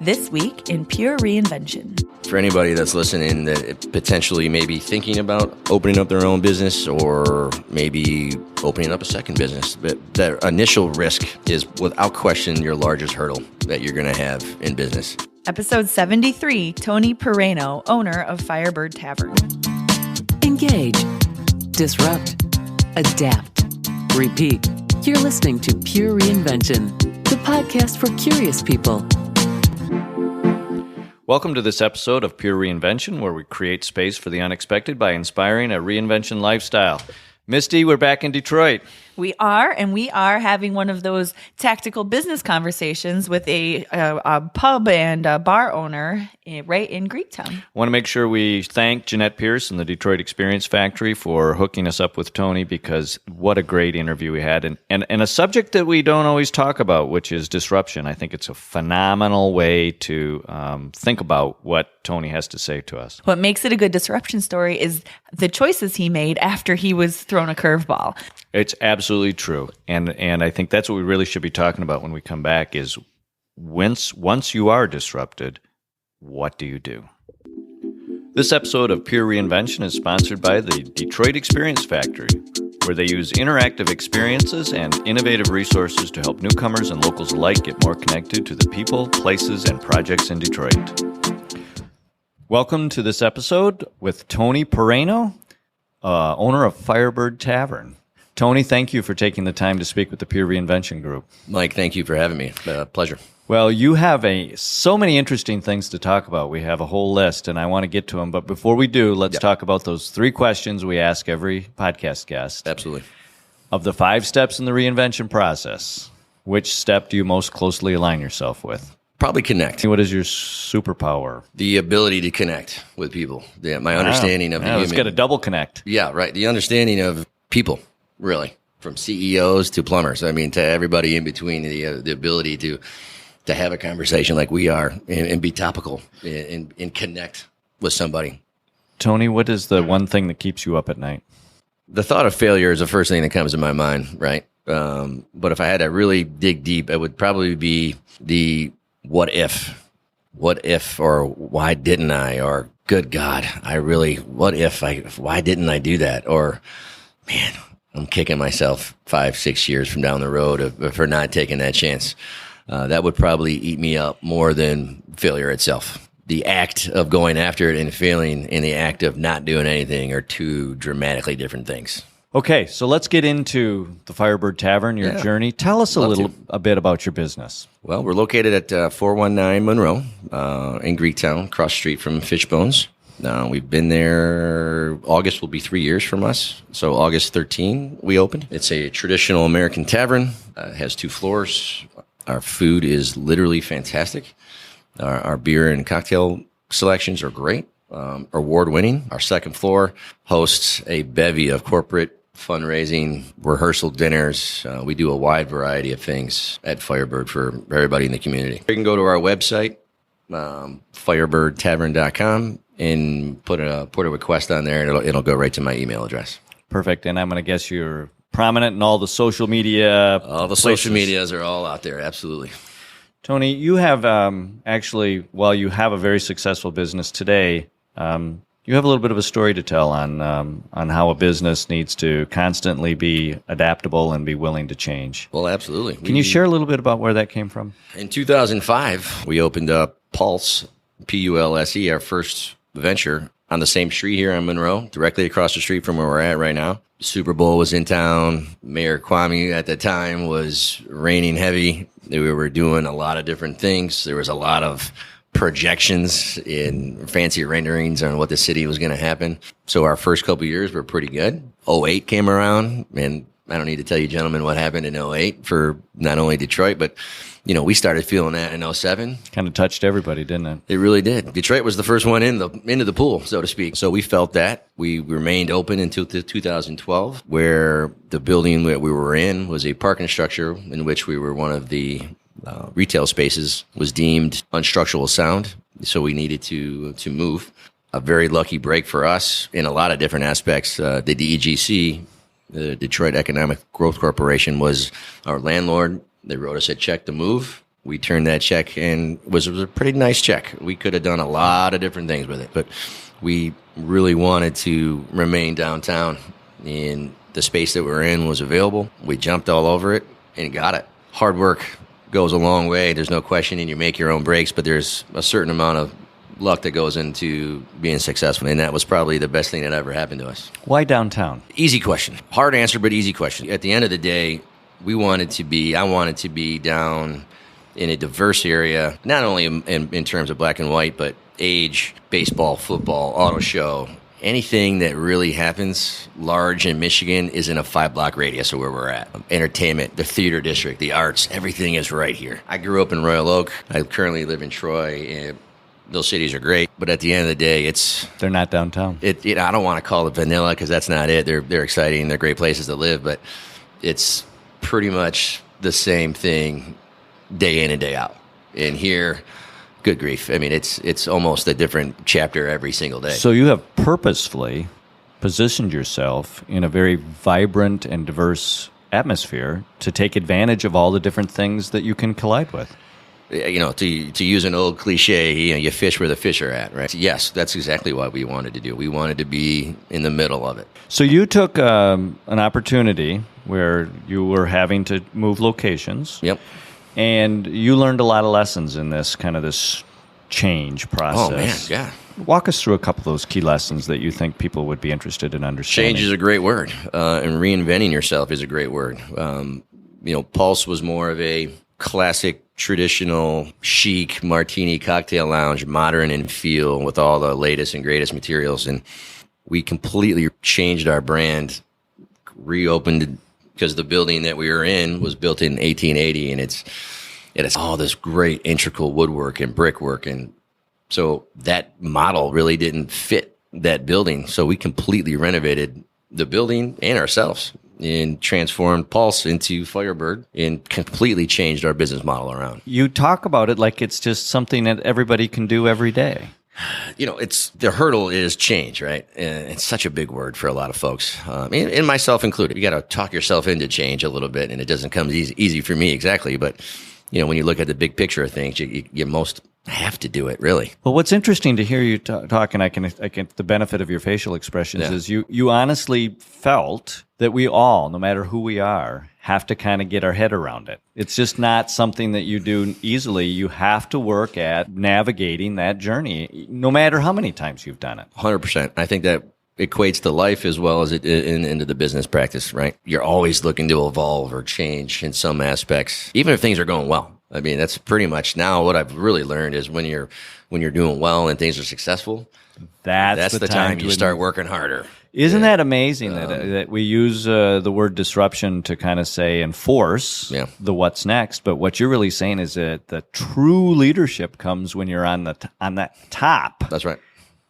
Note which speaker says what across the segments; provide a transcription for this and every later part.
Speaker 1: This week in Pure Reinvention.
Speaker 2: For anybody that's listening that potentially may be thinking about opening up their own business or maybe opening up a second business, but that initial risk is without question your largest hurdle that you're going to have in business.
Speaker 1: Episode 73, Tony Piraino, owner of Firebird Tavern.
Speaker 3: Engage, disrupt, adapt, repeat. You're listening to Pure Reinvention, the podcast for curious people.
Speaker 4: Welcome to this episode of Pure Reinvention, where we create space for the unexpected by inspiring a reinvention lifestyle. Misty, we're back in Detroit.
Speaker 1: We are having one of those tactical business conversations with a pub and a bar owner right in Greektown.
Speaker 4: I want to make sure we thank Jeanette Pierce and the Detroit Experience Factory for hooking us up with Tony, because what a great interview we had. And a subject that we don't always talk about, which is disruption. I think it's a phenomenal way to think about what Tony has to say to us.
Speaker 1: What makes it a good disruption story is the choices he made after he was thrown a curveball.
Speaker 4: It's absolutely true. And I think that's what we really should be talking about when we come back is once you are disrupted, what do you do? This episode of Pure Reinvention is sponsored by the Detroit Experience Factory, where they use interactive experiences and innovative resources to help newcomers and locals alike get more connected to the people, places, and projects in Detroit. Welcome to this episode with Tony Piraino, owner of Firebird Tavern. Tony, thank you for taking the time to speak with the Pure Reinvention Group.
Speaker 2: Mike, thank you for having me. Pleasure.
Speaker 4: Well, you have so many interesting things to talk about. We have a whole list, and I want to get to them. But before we do, let's talk about those 3 questions we ask every podcast guest.
Speaker 2: Absolutely.
Speaker 4: Of the 5 steps in the reinvention process, which step do you most closely align yourself with?
Speaker 2: Probably connect.
Speaker 4: What is your superpower?
Speaker 2: The ability to connect with people. My understanding of the human.
Speaker 4: Let's get a double connect.
Speaker 2: Yeah, right. The understanding of people, really, from CEOs to plumbers. I mean, to everybody in between. The ability to have a conversation like we are and be topical and connect with somebody.
Speaker 4: Tony, what is the one thing that keeps you up at night?
Speaker 2: The thought of failure is the first thing that comes to my mind, right? But if I had to really dig deep, it would probably be the what if, or why didn't I, or good God, why didn't I do that? Or, man, I'm kicking myself 5-6 years from down the road for not taking that chance. That would probably eat me up more than failure itself. The act of going after it and failing and the act of not doing anything are 2 dramatically different things.
Speaker 4: Okay, so let's get into the Firebird Tavern, your journey. Tell us a bit about your business. Well,
Speaker 2: we're located at 419 Monroe in Greektown, across the street from Fishbones. We've been there, August will be 3 years from us. So August 13, we opened. It's a traditional American tavern. It has 2 floors. Our food is literally fantastic. Our beer and cocktail selections are great, award-winning. Our second floor hosts a bevy of corporate fundraising, rehearsal dinners. We do a wide variety of things at Firebird for everybody in the community. You can go to our website, firebirdtavern.com, and put a request on there, and it'll go right to my email address.
Speaker 4: Perfect. And I'm going to guess you're prominent in all the social media.
Speaker 2: All the social medias are all out there. Absolutely.
Speaker 4: Tony, you have actually, while you have a very successful business today, you have a little bit of a story to tell on how a business needs to constantly be adaptable and be willing to change.
Speaker 2: Well, absolutely.
Speaker 4: Can you share a little bit about where that came from?
Speaker 2: In 2005, we opened up Pulse, P-U-L-S-E, our first venture on the same street here in Monroe, directly across the street from where we're at right now. Super Bowl was in town. Mayor Kwame at the time was raining heavy. We were doing a lot of different things. There was a lot of projections in fancy renderings on what the city was going to happen. So our first couple of years were pretty good. 2008 came around, and I don't need to tell you, gentlemen, what happened in 2008 for not only Detroit, but we started feeling that in 2007.
Speaker 4: Kind of touched everybody, didn't it?
Speaker 2: It really did. Detroit was the first one into the pool, so to speak. So we felt that. We remained open until 2012, where the building that we were in was a parking structure in which we were one of the retail spaces was deemed unstructural sound, so we needed to move. A very lucky break for us in a lot of different aspects. The DEGC, the Detroit Economic Growth Corporation, was our landlord. They wrote us a check to move. We turned that check, and it was a pretty nice check. We could have done a lot of different things with it, but we really wanted to remain downtown, and the space that we're in was available. We jumped all over it and got it. Hard work goes a long way. There's no question, and you make your own breaks, but there's a certain amount of luck that goes into being successful, and that was probably the best thing that ever happened to us.
Speaker 4: Why downtown?
Speaker 2: Easy question. Hard answer, but easy question. At the end of the day, I wanted to be down in a diverse area, not only in terms of black and white, but age, baseball, football, auto show. Anything that really happens large in Michigan is in a 5-block radius of where we're at. Entertainment, the theater district, the arts, everything is right here. I grew up in Royal Oak. I currently live in Troy. Those cities are great, but at the end of the day,
Speaker 4: they're not downtown.
Speaker 2: I don't want to call it vanilla because that's not it. They're exciting. They're great places to live, but it's pretty much the same thing day in and day out. And here, good grief. I mean, it's almost a different chapter every single day.
Speaker 4: So you have purposefully positioned yourself in a very vibrant and diverse atmosphere to take advantage of all the different things that you can collide with.
Speaker 2: To use an old cliche, you fish where the fish are at, right? Yes, that's exactly what we wanted to do. We wanted to be in the middle of it.
Speaker 4: So you took an opportunity where you were having to move locations.
Speaker 2: Yep.
Speaker 4: And you learned a lot of lessons in this change process.
Speaker 2: Oh, man, yeah.
Speaker 4: Walk us through a couple of those key lessons that you think people would be interested in understanding.
Speaker 2: Change is a great word, and reinventing yourself is a great word. Pulse was more of a classic, traditional, chic martini cocktail lounge, modern in feel with all the latest and greatest materials. And we completely changed our brand, reopened because the building that we were in was built in 1880, and it has all this great integral woodwork and brickwork. And so that model really didn't fit that building. So we completely renovated the building and ourselves and transformed Pulse into Firebird and completely changed our business model around.
Speaker 4: You talk about it like it's just something that everybody can do every day.
Speaker 2: It's the hurdle is change, right? And it's such a big word for a lot of folks, and myself included. You got to talk yourself into change a little bit, and it doesn't come easy for me exactly. But when you look at the big picture of things, you most have to do it, really.
Speaker 4: Well, what's interesting to hear you talk, and I can the benefit of your facial expressions is you honestly felt that we all, no matter who we are, have to kind of get our head around it. It's just not something that you do easily. You have to work at navigating that journey, no matter how many times you've done it.
Speaker 2: 100%. I think that equates to life as well as into the business practice, right? You're always looking to evolve or change in some aspects, even if things are going well. I mean, that's pretty much now what I've really learned is when you're doing well and things are successful, that's the time you start working harder.
Speaker 4: Isn't that amazing that we use the word disruption to kind of say enforce the what's next? But what you're really saying is that the true leadership comes when you're on that top.
Speaker 2: That's right.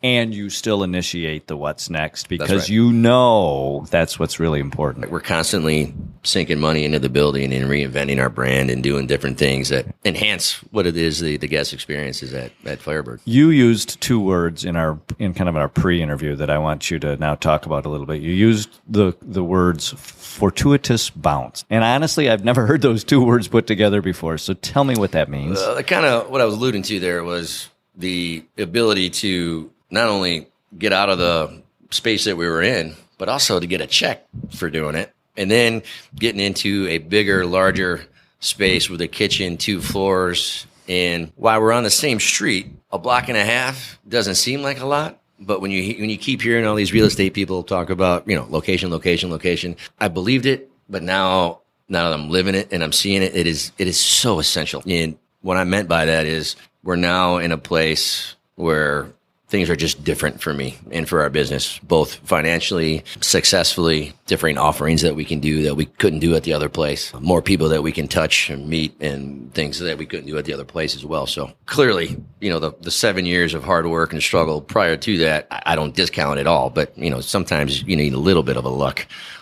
Speaker 4: And you still initiate the what's next because
Speaker 2: right.
Speaker 4: That's what's really important.
Speaker 2: We're constantly sinking money into the building and reinventing our brand and doing different things that enhance what it is the guest experience is at Firebird.
Speaker 4: You used two words in kind of our pre-interview that I want you to now talk about a little bit. You used the words fortuitous bounce. And honestly, I've never heard those two words put together before. So tell me what that means.
Speaker 2: Kind of what I was alluding to there was the ability to not only get out of the space that we were in, but also to get a check for doing it. And then getting into a bigger, larger space with a kitchen, 2 floors. And while we're on the same street, a block and a half doesn't seem like a lot. But when you keep hearing all these real estate people talk about, location, I believed it. But now that I'm living it and I'm seeing it, it is so essential. And what I meant by that is we're now in a place where things are just different for me and for our business, both financially, successfully, different offerings that we can do that we couldn't do at the other place, more people that we can touch and meet and things that we couldn't do at the other place as well. So clearly, the 7 years of hard work and struggle prior to that, I don't discount it all, but sometimes you need a little bit of a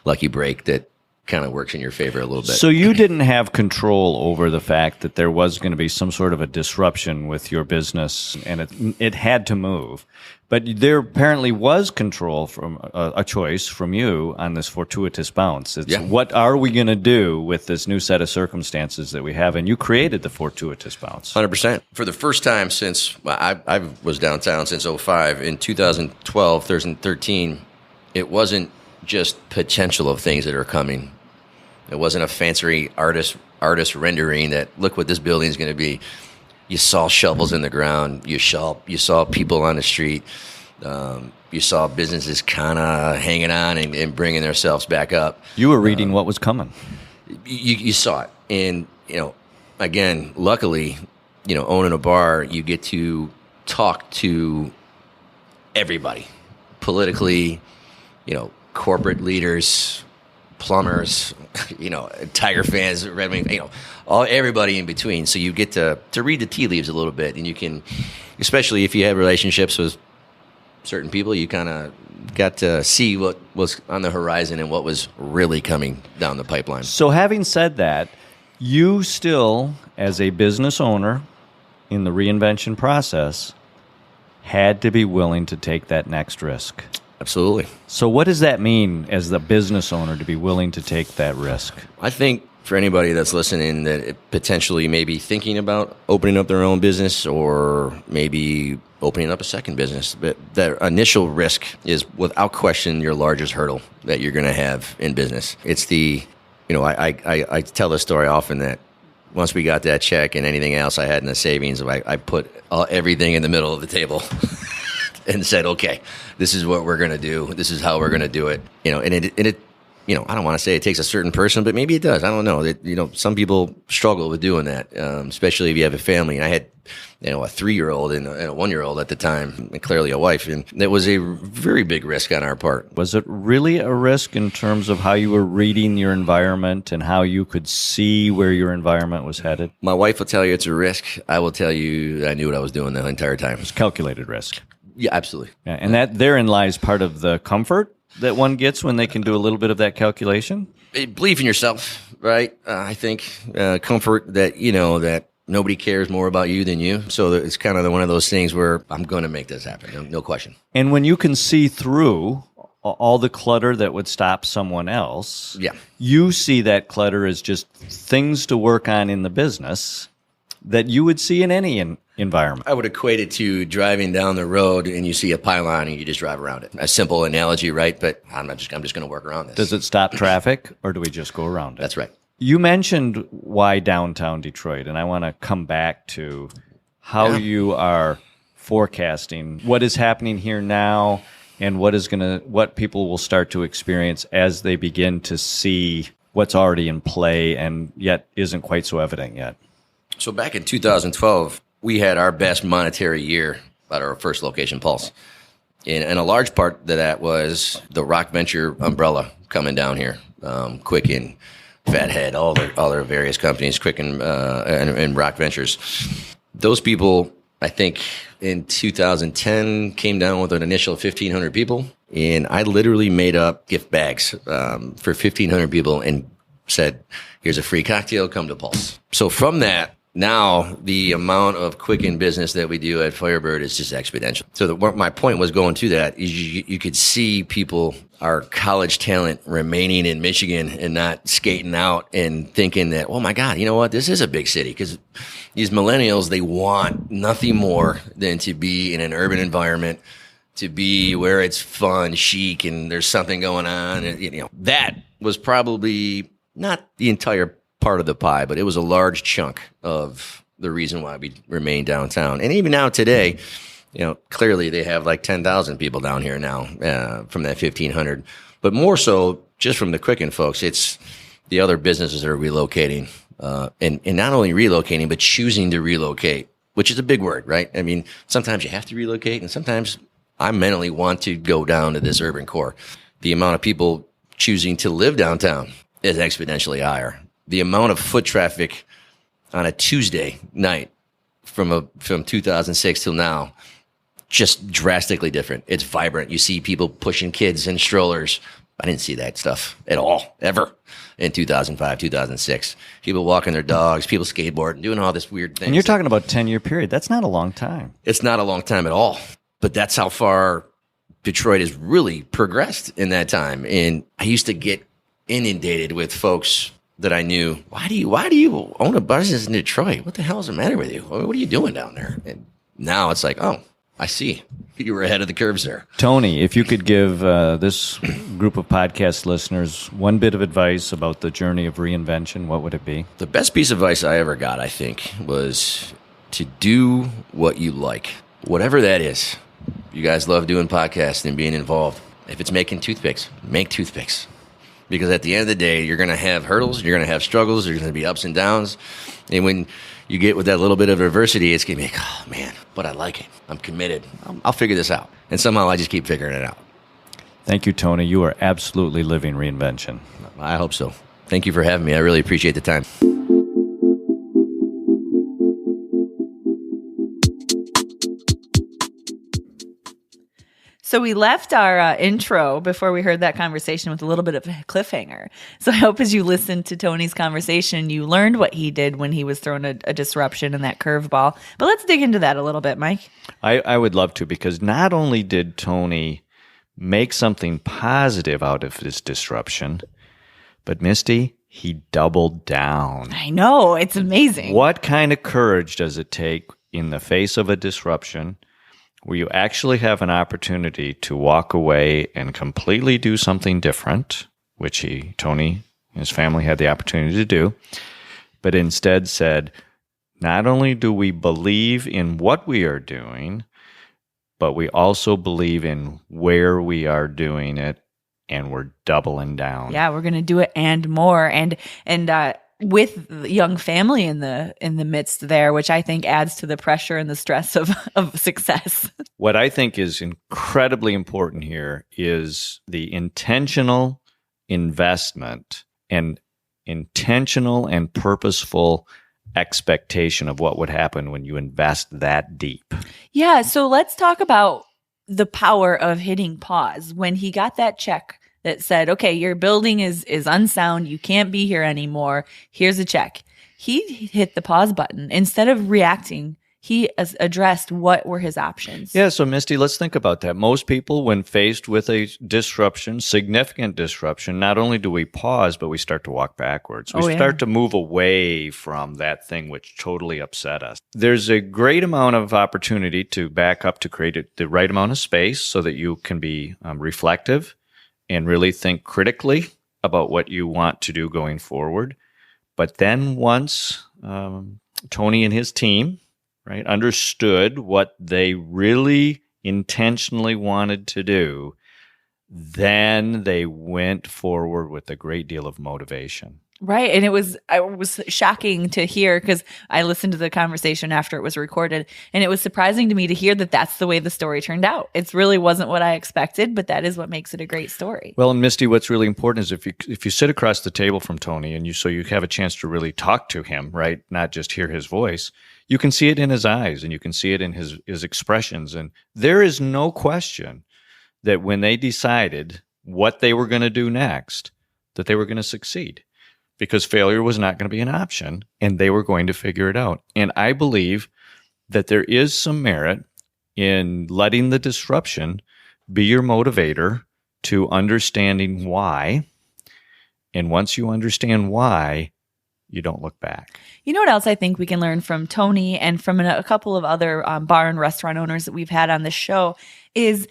Speaker 2: lucky break that kind of works in your favor a little bit.
Speaker 4: So you didn't have control over the fact that there was going to be some sort of a disruption with your business, and it had to move. But there apparently was control from a choice from you on this fortuitous bounce. It's what are we going to do with this new set of circumstances that we have? And you created the fortuitous bounce.
Speaker 2: 100%. For the first time since I was downtown since 2005, in 2012, 2013, it wasn't just potential of things that are coming. It wasn't a fancy artist rendering that, look what this building is going to be. You saw shovels in the ground. You saw people on the street. You saw businesses kind of hanging on and bringing themselves back up.
Speaker 4: You were reading what was coming.
Speaker 2: You saw it. And, again, luckily, owning a bar, you get to talk to everybody politically, corporate leaders, plumbers, Tiger fans, Red Wing, everybody in between. So you get to read the tea leaves a little bit, and you can, especially if you have relationships with certain people, you kind of got to see what was on the horizon and what was really coming down the pipeline.
Speaker 4: So having said that, you still, as a business owner in the reinvention process, had to be willing to take that next risk.
Speaker 2: Absolutely.
Speaker 4: So what does that mean as the business owner to be willing to take that risk?
Speaker 2: I think for anybody that's listening that potentially may be thinking about opening up their own business or maybe opening up a second business, but the initial risk is without question your largest hurdle that you're going to have in business. It's I tell this story often that once we got that check and anything else I had in the savings, I put everything in the middle of the table. And said, okay, this is what we're going to do. This is how we're going to do it. And it I don't want to say it takes a certain person, but maybe it does. I don't know. Some people struggle with doing that, especially if you have a family. And I had, a 3-year-old and a 1-year-old at the time, and clearly a wife. And it was a very big risk on our part.
Speaker 4: Was it really a risk in terms of how you were reading your environment and how you could see where your environment was headed?
Speaker 2: My wife will tell you it's a risk. I will tell you I knew what I was doing the entire time.
Speaker 4: It's calculated risk.
Speaker 2: Yeah, absolutely.
Speaker 4: Yeah, and that therein lies part of the comfort that one gets when they can do a little bit of that calculation.
Speaker 2: Believe in yourself, right? I think comfort that that nobody cares more about you than you. So it's kind of one of those things where I'm going to make this happen, no question.
Speaker 4: And when you can see through all the clutter that would stop someone else, you see that clutter as just things to work on in the business that you would see in any environment.
Speaker 2: I would equate it to driving down the road and you see a pylon and you just drive around it. A simple analogy, right? But I'm just going to work around this.
Speaker 4: Does it stop traffic or do we just go around it?
Speaker 2: That's right.
Speaker 4: You mentioned why downtown Detroit, and I want to come back to how you are forecasting what is happening here now and what people will start to experience as they begin to see what's already in play and yet isn't quite so evident yet.
Speaker 2: So back in 2012, we had our best monetary year at our first location, Pulse. And a large part of that was the Rock Venture umbrella coming down here. Quicken, Fathead, all their various companies, Quicken and Rock Ventures. Those people, I think, in 2010 came down with an initial 1,500 people. And I literally made up gift bags for 1,500 people and said, here's a free cocktail, come to Pulse. So from that, now the amount of Quicken business that we do at Firebird is just exponential. So my point was going to that is you could see people, our college talent, remaining in Michigan and not skating out and thinking that, oh my God, you know what? This is a big city, because these millennials, they want nothing more than to be in an urban environment, to be where it's fun, chic, and there's something going on. And, that was probably not the entire part of the pie, but it was a large chunk of the reason why we remain downtown. And even now today, clearly they have like 10,000 people down here now from that 1,500. But more so, just from the Quicken folks, it's the other businesses that are relocating, and not only relocating, but choosing to relocate, which is a big word, right? I mean, sometimes you have to relocate, and sometimes I mentally want to go down to this urban core. The amount of people choosing to live downtown is exponentially higher. The amount of foot traffic on a Tuesday night from 2006 till now, just drastically different. It's vibrant. You see people pushing kids in strollers, I didn't see that stuff at all, ever, in 2005, 2006. People walking their dogs, people skateboarding, doing all this weird things.
Speaker 4: And you're talking about a 10-year period. That's not a long time.
Speaker 2: It's not a long time at all. But that's how far Detroit has really progressed in that time. And I used to get inundated with folks that I knew. Why do you own a business in Detroit? What the hell is the matter with you? What are you doing down there? And now it's like, oh, I see. You were ahead of the curves there.
Speaker 4: Tony, if you could give this group of podcast listeners one bit of advice about the journey of reinvention, what would it be?
Speaker 2: The best piece of advice I ever got, I think, was to do what you like. Whatever that is. You guys love doing podcasts and being involved. If it's making toothpicks, make toothpicks. Because at the end of the day, you're going to have hurdles, you're going to have struggles, there's going to be ups and downs. And when you get with that little bit of adversity, it's going to be like, oh, man, but I like it. I'm committed. I'll figure this out. And somehow I just keep figuring it out.
Speaker 4: Thank you, Tony. You are absolutely living reinvention.
Speaker 2: I hope so. Thank you for having me. I really appreciate the time.
Speaker 1: So we left our intro before we heard that conversation with a little bit of a cliffhanger. So I hope as you listened to Tony's conversation, you learned what he did when he was thrown a disruption and that curveball. But let's dig into that a little bit, Mike.
Speaker 4: I would love to, because not only did Tony make something positive out of this disruption, but Misty, he doubled down.
Speaker 1: I know. It's amazing.
Speaker 4: What kind of courage does it take in the face of a disruption where you actually have an opportunity to walk away and completely do something different, which Tony and his family had the opportunity to do, but instead said, not only do we believe in what we are doing, but we also believe in where we are doing it, and we're doubling down.
Speaker 1: Yeah, we're going to do it and more. And with the young family in the midst there, which I think adds to the pressure and the stress of success.
Speaker 4: What I think is incredibly important here is the intentional investment and intentional and purposeful expectation of what would happen when you invest that deep.
Speaker 1: Yeah, so let's talk about the power of hitting pause. When he got that check that said, okay, your building is unsound, you can't be here anymore, here's a check. He hit the pause button. Instead of reacting, he addressed what were his options.
Speaker 4: Yeah, so Misty, let's think about that. Most people, when faced with a disruption, significant disruption, not only do we pause, but we start to walk backwards. We start to move away from that thing which totally upset us. There's a great amount of opportunity to back up to create the right amount of space so that you can be reflective and really think critically about what you want to do going forward. But then once Tony and his team, right, understood what they really intentionally wanted to do, then they went forward with a great deal of motivation.
Speaker 1: Right. And it was shocking to hear, because I listened to the conversation after it was recorded, and it was surprising to me to hear that that's the way the story turned out. It really wasn't what I expected, but that is what makes it a great story.
Speaker 4: Well, and Misty, what's really important is if you sit across the table from Tony and you have a chance to really talk to him, right, not just hear his voice, you can see it in his eyes and you can see it in his expressions. And there is no question that when they decided what they were going to do next, that they were going to succeed. Because failure was not going to be an option, and they were going to figure it out. And I believe that there is some merit in letting the disruption be your motivator to understanding why. And once you understand why, you don't look back.
Speaker 1: You know what else I think we can learn from Tony and from a couple of other bar and restaurant owners that we've had on this show is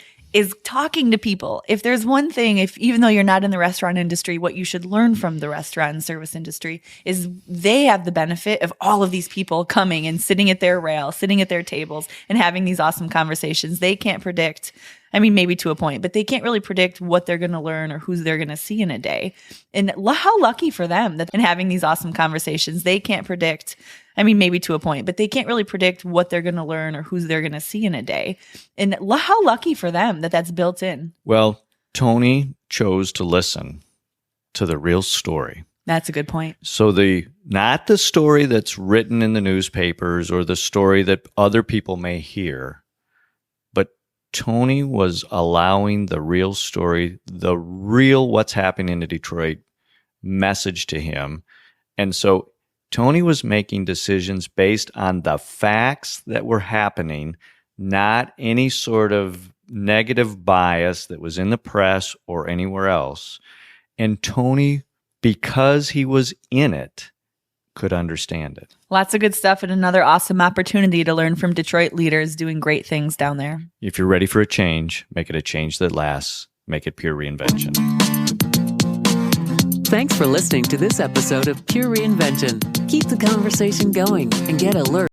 Speaker 1: talking to people. If there's one thing, even though you're not in the restaurant industry, what you should learn from the restaurant and service industry is they have the benefit of all of these people coming and sitting at their rail, sitting at their tables and having these awesome conversations. They can't predict, I mean, maybe to a point, but they can't really predict what they're going to learn or who they're going to see in a day. And how lucky for them that in having these awesome conversations, they can't predict, I mean, maybe to a point, but they can't really predict what they're going to learn or who they're going to see in a day. And how lucky for them that that's built in.
Speaker 4: Well, Tony chose to listen to the real story.
Speaker 1: That's a good point.
Speaker 4: So not the story that's written in the newspapers or the story that other people may hear, but Tony was allowing the real story, the real what's happening in Detroit message to him. And so Tony was making decisions based on the facts that were happening, not any sort of negative bias that was in the press or anywhere else. And Tony, because he was in it, could understand it.
Speaker 1: Lots of good stuff and another awesome opportunity to learn from Detroit leaders doing great things down there.
Speaker 4: If you're ready for a change, make it a change that lasts. Make it pure reinvention.
Speaker 3: Thanks for listening to this episode of Pure Reinvention. Keep the conversation going and get alerts